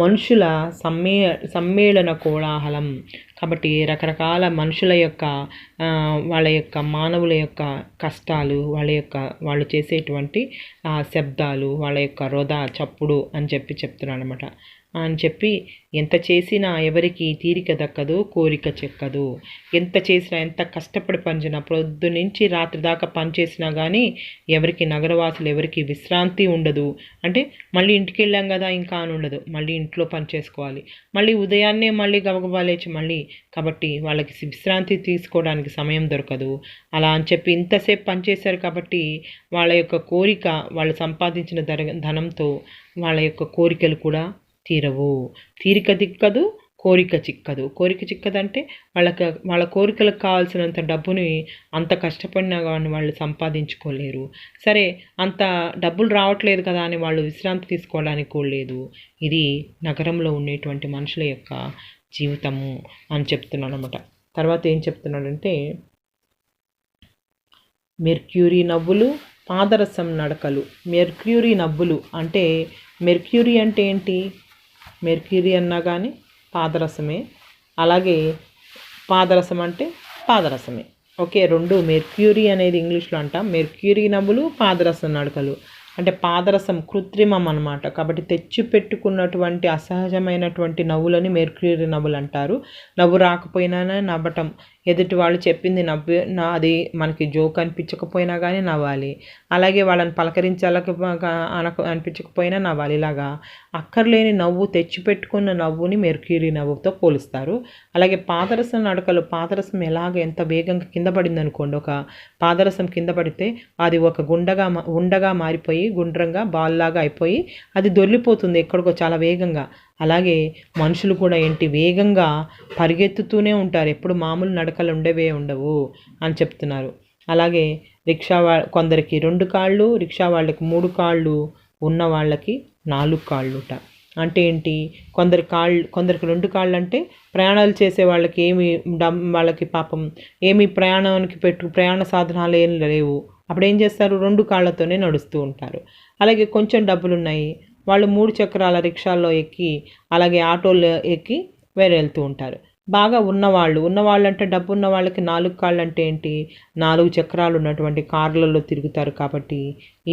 A: మనుషుల సమ్మేళన కోలాహలం. కాబట్టి రకరకాల మనుషుల యొక్క వాళ్ళ యొక్క మానవుల యొక్క కష్టాలు, వాళ్ళు చేసేటువంటి శబ్దాలు, వాళ్ళ యొక్క చప్పుడు అని చెప్తున్నాను అనమాట. అని చెప్పి ఎంత చేసినా ఎవరికి తీరిక దక్కదు, కోరిక చెక్కదు. ఎంత చేసినా, ఎంత కష్టపడి పనిచేసినా, పొద్దు నుంచి రాత్రి దాకా పనిచేసినా కానీ ఎవరికి, నగరవాసులు ఎవరికి విశ్రాంతి ఉండదు. అంటే మళ్ళీ ఇంటికి వెళ్ళాం కదా ఇంకా అని ఉండదు, మళ్ళీ ఇంట్లో పని చేసుకోవాలి, మళ్ళీ ఉదయాన్నే మళ్ళీ గబగబా లేచి మళ్ళీ, కాబట్టి వాళ్ళకి విశ్రాంతి తీసుకోవడానికి సమయం దొరకదు. అలా అని చెప్పి ఇంతసేపు పనిచేశారు కాబట్టి వాళ్ళ యొక్క కోరిక, వాళ్ళు సంపాదించిన ధనంతో వాళ్ళ యొక్క కోరికలు కూడా తీరవు. తీరిక దిక్కదు, కోరిక చిక్కదు. కోరిక చిక్కదంటే వాళ్ళ కోరికలకు కావాల్సినంత డబ్బుని అంత కష్టపడినా కానీ వాళ్ళు సంపాదించుకోలేరు. సరే, అంత డబ్బులు రావట్లేదు కదా అని వాళ్ళు విశ్రాంతి తీసుకోవడానికి కూడా లేదు. ఇది నగరంలో ఉండేటువంటి మనుషుల యొక్క జీవితము అని చెప్తున్నాడు అనమాట. తర్వాత ఏం చెప్తున్నాడంటే, మెర్క్యూరీ నవ్వులు, పాదరసం నడకలు. మెర్క్యూరీ నవ్వులు అంటే, మెర్క్యూరీ అంటే ఏంటి? మెర్క్యూరీ అన్నా కానీ పాదరసమే, అలాగే పాదరసం అంటే పాదరసమే. ఓకే, రెండు. మెర్క్యూరీ అనేది ఇంగ్లీష్లో అంటాం. మెర్క్యూరీ నవ్వులు, పాదరసం నడకలు అంటే పాదరసం కృత్రిమం అన్నమాట. కాబట్టి తెచ్చి పెట్టుకున్నటువంటి అసహజమైనటువంటి నవ్వులని మెర్క్యూరీ నవ్వులు అంటారు. నవ్వు రాకపోయినా నవ్వటం, ఎదుటి వాళ్ళు చెప్పింది అది మనకి జోక్ అనిపించకపోయినా కానీ నవ్వాలి, అలాగే వాళ్ళని అనిపించకపోయినా నవ్వాలి. ఇలాగా అక్కర్లేని నవ్వు, తెచ్చిపెట్టుకున్న నవ్వుని మెర్క్యూరీ నవ్వుతో పోలుస్తారు. అలాగే పాదరసం నడకలు, పాదరసం ఎంత వేగంగా కింద పడింది అనుకోండి, ఒక పాదరసం కింద పడితే అది ఒక ఉండగా మారిపోయి గుండ్రంగా బాల్లాగా అయిపోయి అది దొర్లిపోతుంది ఎక్కడికో చాలా వేగంగా. అలాగే మనుషులు కూడా వేగంగా పరిగెత్తుతూనే ఉంటారు, ఎప్పుడు మామూలు నడకలు ఉండవు అని చెప్తున్నారు. అలాగే కొందరికి 2 కాళ్ళు, రిక్షా వాళ్ళకి 3 కాళ్ళు, ఉన్న వాళ్ళకి 4 కాళ్ళుట. అంటే ఏంటి? కొందరికి 2 కాళ్ళు అంటే ప్రయాణాలు చేసే వాళ్ళకి వాళ్ళకి పాపం ఏమి ప్రయాణ సాధనాలు ఏం లేవు, అప్పుడు ఏం చేస్తారు? 2 కాళ్ళతోనే నడుస్తూ ఉంటారు. అలాగే కొంచెం డబ్బులు ఉన్నాయి, వాళ్ళు 3 చక్రాల రిక్షాల్లో ఎక్కి, అలాగే ఆటోల్లో ఎక్కి వెళ్తూ ఉంటారు. బాగా ఉన్నవాళ్ళు అంటే డబ్బు ఉన్న వాళ్ళకి 4 కాళ్ళు అంటే ఏంటి? 4 చక్రాలు ఉన్నటువంటి కార్లలో తిరుగుతారు. కాబట్టి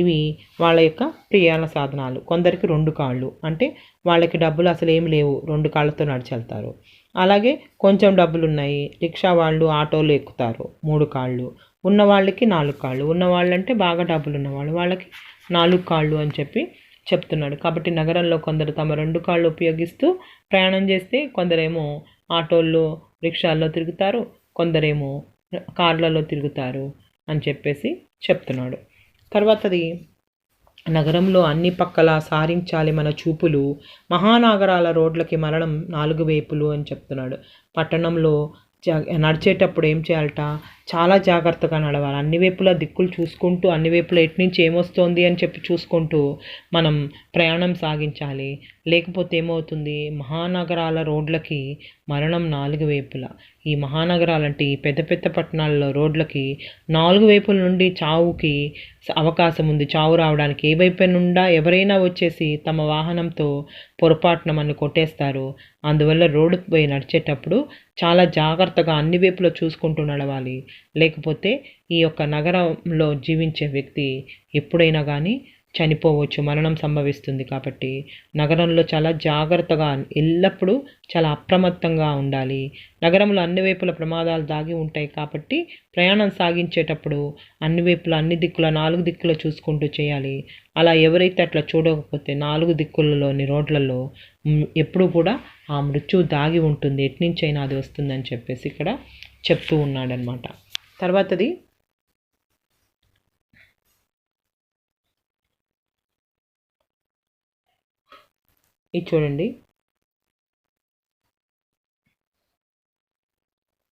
A: ఇవి వాళ్ళ యొక్క ప్రయాణ సాధనాలు. కొందరికి 2 కాళ్ళు అంటే వాళ్ళకి డబ్బులు అసలు ఏమి లేవు, 2 కాళ్ళతో నడిచెళ్తారు. అలాగే కొంచెం డబ్బులు ఉన్నాయి, రిక్షా వాళ్ళు ఆటోలు ఎక్కుతారు, 3 కాళ్ళు. ఉన్న వాళ్ళకి 4 కాళ్ళు. ఉన్నవాళ్ళు అంటే బాగా డబ్బులు ఉన్నవాళ్ళు, వాళ్ళకి 4 కాళ్ళు అని చెప్పి చెప్తున్నాడు. కాబట్టి నగరంలో కొందరు తమ 2 కాళ్ళు ఉపయోగిస్తూ ప్రయాణం చేస్తే, కొందరేమో ఆటోల్లో, రిక్షాల్లో తిరుగుతారు, కొందరేమో కార్లలో తిరుగుతారు అని చెప్పేసి చెప్తున్నాడు. తర్వాతది, నగరంలో అన్ని పక్కల సారించాలి మన చూపులు, మహానగరాల రోడ్లకి మరణం 4 వైపులు అని చెప్తున్నాడు. పట్టణంలో నడిచేటప్పుడు ఏం చేయాలట? చాలా జాగ్రత్తగా నడవాలి. అన్ని వైపులా దిక్కులు చూసుకుంటూ, అన్ని వైపులా ఎట్నుంచి ఏమొస్తోంది అని చెప్పి చూసుకుంటూ మనం ప్రయాణం సాగించాలి. లేకపోతే ఏమవుతుంది? మహానగరాల రోడ్లకి మరణం 4 వైపులా. ఈ మహానగరాలంటే ఈ పెద్ద పెద్ద పట్టణాల్లో రోడ్లకి 4 వైపుల నుండి చావుకి అవకాశం ఉంది, చావు రావడానికి. ఏ వైపు నుండా ఎవరైనా వచ్చేసి తమ వాహనంతో పొరపాటున మనల్ని కొట్టేస్తారు. అందువల్ల రోడ్డుపై నడిచేటప్పుడు చాలా జాగ్రత్తగా అన్ని వైపులా చూసుకుంటూ నడవాలి. లేకపోతే ఈ యొక్క నగరంలో జీవించే వ్యక్తి ఎప్పుడైనా కానీ చనిపోవచ్చు, మరణం సంభవిస్తుంది. కాబట్టి నగరంలో చాలా జాగ్రత్తగా, ఎల్లప్పుడూ చాలా అప్రమత్తంగా ఉండాలి. నగరంలో అన్ని వైపుల ప్రమాదాలు దాగి ఉంటాయి. కాబట్టి ప్రయాణం సాగించేటప్పుడు అన్ని వైపుల, అన్ని దిక్కుల, 4 దిక్కుల చూసుకుంటూ చేయాలి. అలా ఎవరైతే అట్లా చూడకపోతే 4 దిక్కులలోని రోడ్లలో ఎప్పుడూ కూడా ఆ మృత్యువు దాగి ఉంటుంది, ఎట్నుంచైనా అది వస్తుందని చెప్పేసి ఇక్కడ చెప్తూ ఉన్నాడనమాట. తర్వాతది, ఇది చూడండి.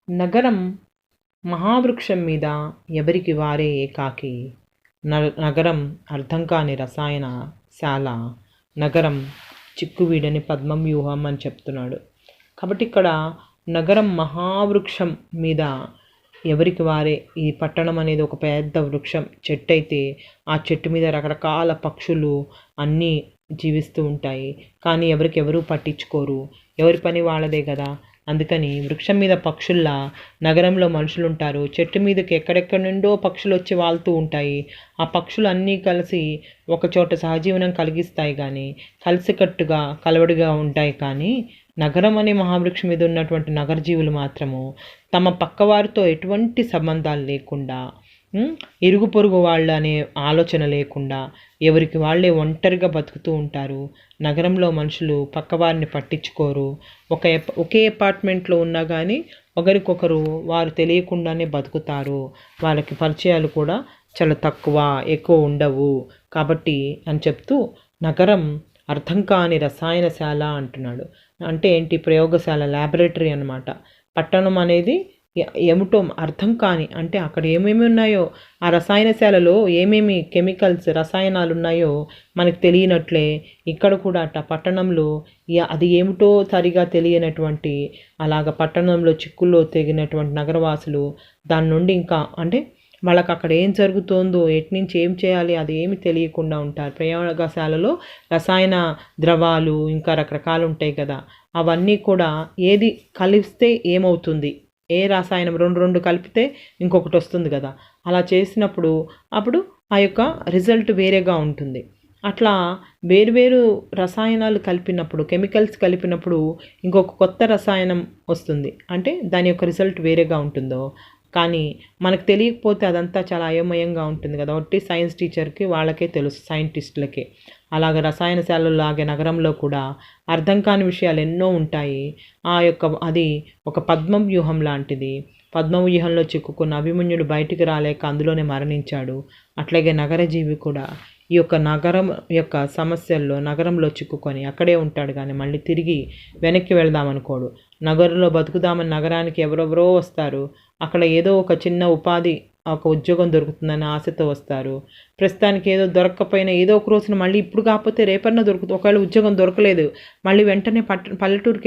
A: నగరం మహావృక్షం మీద ఎవరికి వారే ఏకాకి, నగరం అర్థం కాని రసాయన శాల, నగరం చిక్కువీడని పద్మం వ్యూహం అని చెప్తున్నాడు. కాబట్టి ఇక్కడ నగరం మహావృక్షం మీద ఎవరికి వారే, ఈ పట్టణం అనేది ఒక పెద్ద వృక్షం, చెట్టు అయితే ఆ చెట్టు మీద రకరకాల పక్షులు అన్నీ జీవిస్తూ ఉంటాయి. కానీ ఎవరు పట్టించుకోరు, ఎవరి పని వాళ్ళదే కదా. అందుకని వృక్షం మీద పక్షుల్లా నగరంలో మనుషులు ఉంటారు. చెట్టు మీదకి ఎక్కడెక్కడి నుండో పక్షులు వచ్చి వాళ్తూ ఉంటాయి. ఆ పక్షులు అన్నీ కలిసి ఒకచోట సహజీవనం కలిగిస్తాయి కానీ కలిసికట్టుగా కలవడిగా ఉంటాయి. కానీ నగరం అనే మహావృక్షం మీద ఉన్నటువంటి నగర జీవులు మాత్రము తమ పక్కవారితో ఎటువంటి సంబంధాలు లేకుండా, ఇరుగు పొరుగు వాళ్ళు అనే ఆలోచన లేకుండా ఎవరికి వాళ్ళే ఒంటరిగా బతుకుతూ ఉంటారు. నగరంలో మనుషులు పక్కవారిని పట్టించుకోరు. ఒకే అపార్ట్మెంట్లో ఉన్నా కానీ ఒకరికొకరు వారు తెలియకుండానే బతుకుతారు. వాళ్ళకి పరిచయాలు కూడా చాలా తక్కువ, ఎక్కువ ఉండవు. కాబట్టి అని చెప్తూ నగరం అర్థం కాని రసాయనశాల అంటున్నాడు. అంటే ఏంటి? ప్రయోగశాల, ల్యాబొరేటరీ అన్నమాట. పట్టణం అనేది ఏమిటో అర్థం కాని, అంటే అక్కడ ఏమేమి ఉన్నాయో, ఆ రసాయనశాలలో ఏమేమి కెమికల్స్, రసాయనాలు ఉన్నాయో మనకు తెలియనట్లే ఇక్కడ కూడా పట్టణంలో అది ఏమిటో సరిగా తెలియనటువంటి, అలాగ పట్టణంలో చిక్కుల్లో తెగినటువంటి నగరవాసులు దాని నుండి ఇంకా అంటే వాళ్ళకి అక్కడ ఏం జరుగుతోందో, ఎటు నుంచి ఏం చేయాలి అది ఏమి తెలియకుండా ఉంటారు. ప్రయోగశాలలో రసాయన ద్రవాలు ఇంకా రకరకాలు ఉంటాయి కదా, అవన్నీ కూడా ఏది కలిస్తే ఏమవుతుంది, ఏ రసాయనం రెండు కలిపితే ఇంకొకటి వస్తుంది కదా, అలా చేసినప్పుడు అప్పుడు ఆ యొక్క రిజల్ట్ వేరేగా ఉంటుంది. అట్లా వేరువేరు రసాయనాలు కలిపినప్పుడు, కెమికల్స్ కలిపినప్పుడు ఇంకొక కొత్త రసాయనం వస్తుంది. అంటే దాని యొక్క రిజల్ట్ వేరేగా ఉంటుందో. కానీ మనకు తెలియకపోతే అదంతా చాలా అయోమయంగా ఉంటుంది కదా. ఒకటి సైన్స్ టీచర్కి వాళ్ళకే తెలుసు, సైంటిస్టులకే. అలాగే రసాయనశాలలాగే నగరంలో కూడా అర్థం కాని విషయాలు ఎన్నో ఉంటాయి. అది ఒక పద్మవ్యూహం లాంటిది. పద్మవ్యూహంలో చిక్కుకున్న అభిమన్యుడు బయటికి రాలేక అందులోనే మరణించాడు. అట్లాగే నగరజీవి కూడా ఈ యొక్క నగరం యొక్క సమస్యల్లో నగరంలో చిక్కుకొని అక్కడే ఉంటాడు కానీ మళ్ళీ తిరిగి వెనక్కి వెళ్దామనుకోడు. నగరంలో బతుకుదామని నగరానికి ఎవరెవరో వస్తారు. అక్కడ ఏదో ఒక చిన్న ఉపాధి, ఒక ఉద్యోగం దొరుకుతుందని ఆశతో వస్తారు. ప్రస్తుతానికి ఏదో దొరక్కపోయినా ఏదో ఒక రోజున మళ్ళీ ఇప్పుడు కాకపోతే రేపన్నా దొరుకుతుంది. ఒకవేళ ఉద్యోగం దొరకలేదు మళ్ళీ వెంటనే పల్లెటూరుకి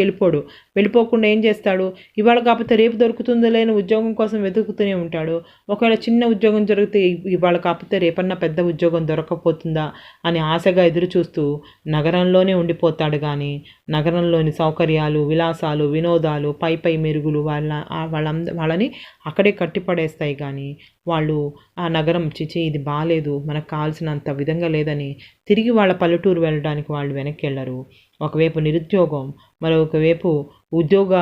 A: వెళ్ళిపోకుండా ఏం చేస్తాడు, ఇవాళ కాకపోతే రేపు దొరుకుతుందో లేని ఉద్యోగం కోసం వెతుకుతూనే ఉంటాడు. ఒకవేళ చిన్న ఉద్యోగం జరిగితే ఇవాళ కాకపోతే రేపన్నా పెద్ద ఉద్యోగం దొరకకపోతుందా అని ఆశగా ఎదురు చూస్తూ నగరంలోనే ఉండిపోతాడు. కానీ నగరంలోని సౌకర్యాలు, విలాసాలు, వినోదాలు, పై మెరుగులు వాళ్ళని అక్కడే కట్టిపడేస్తాయి. కానీ వాళ్ళు ఆ నగరం ఇది బాగాలేదు, మనకు కావాల్సినంత విధంగా లేదని తిరిగి వాళ్ళ పల్లెటూరు వెళ్ళడానికి వాళ్ళు వెనక్కి వెళ్ళరు. ఒకవైపు నిరుద్యోగం, మరొక వైపు ఉద్యోగ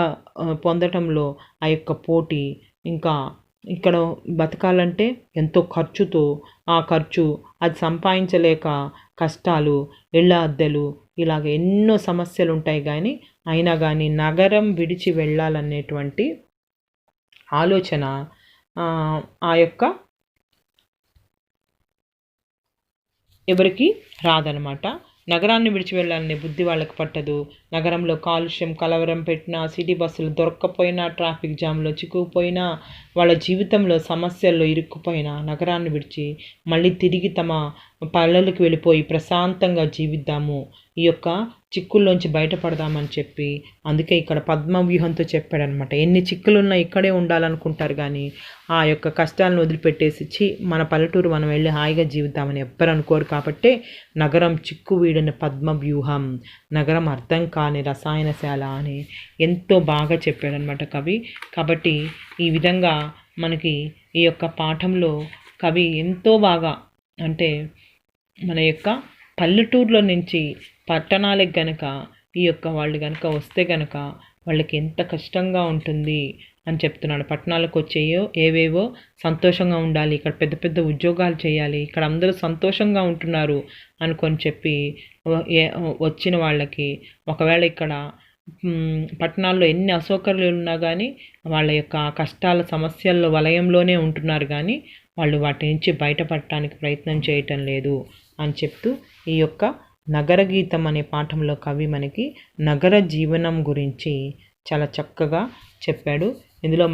A: పొందటంలో ఆ యొక్క పోటీ, ఇంకా ఇక్కడ బతకాలంటే ఎంతో ఖర్చుతో, ఆ ఖర్చు అది సంపాదించలేక కష్టాలు, ఇళ్ళ అద్దెలు, ఇలాగ ఎన్నో సమస్యలు ఉంటాయి. కానీ అయినా కానీ నగరం విడిచి వెళ్ళాలనేటువంటి ఆలోచన ఆ యొక్క ఎవరికి రాదనమాట. నగరాన్ని విడిచి వెళ్ళాలనే బుద్ధి వాళ్ళకి పట్టదు. నగరంలో కాలుష్యం, కలవరం పెట్టినా, సిటీ బస్సులు దొరక్కపోయినా, ట్రాఫిక్ జామ్లో చిక్కుకుపోయినా, వాళ్ళ జీవితంలో సమస్యల్లో ఇరుక్కుపోయినా నగరాన్ని విడిచి మళ్ళీ తిరిగి తమ పల్లెలకు వెళ్ళిపోయి ప్రశాంతంగా జీవిద్దాము, ఈ యొక్క చిక్కుల్లోంచి బయటపడదామని చెప్పి అందుకే ఇక్కడ పద్మవ్యూహంతో చెప్పాడనమాట. ఎన్ని చిక్కులున్నా ఇక్కడే ఉండాలనుకుంటారు కానీ ఆ యొక్క కష్టాలను వదిలిపెట్టేసి మన పల్లెటూరు మనం వెళ్ళి హాయిగా జీవిద్దామని ఎవ్వరు అనుకోరు. కాబట్టి నగరం చిక్కు వీడిన పద్మవ్యూహం, నగరం అర్థం కాని రసాయనశాల అని ఎంతో బాగా చెప్పాడనమాట కవి. కాబట్టి ఈ విధంగా మనకి ఈ యొక్క పాఠంలో కవి ఎంతో బాగా, అంటే మన యొక్క పల్లెటూరులో నుంచి పట్టణాలకు గనక ఈ యొక్క వాళ్ళు కనుక వస్తే కనుక వాళ్ళకి ఎంత కష్టంగా ఉంటుంది అని చెప్తున్నాడు. పట్టణాలకు వచ్చేయో ఏవేవో సంతోషంగా ఉండాలి, ఇక్కడ పెద్ద పెద్ద ఉద్యోగాలు చేయాలి, ఇక్కడ అందరూ సంతోషంగా ఉంటున్నారు అనుకొని చెప్పి వచ్చిన వాళ్ళకి ఒకవేళ ఇక్కడ పట్టణాల్లో ఎన్ని అసౌకర్యాలు ఉన్నా కానీ వాళ్ళ యొక్క కష్టాల సమస్యల వలయంలోనే ఉంటున్నారు. కానీ వాళ్ళు వాటి నుంచి బయటపడటానికి ప్రయత్నం చేయటం లేదు అని చెప్తూ ఈ యొక్క నగర గీతం అనే పాఠంలో కవి మనకి నగర జీవనం గురించి చాలా చక్కగా చెప్పాడు. ఇందులో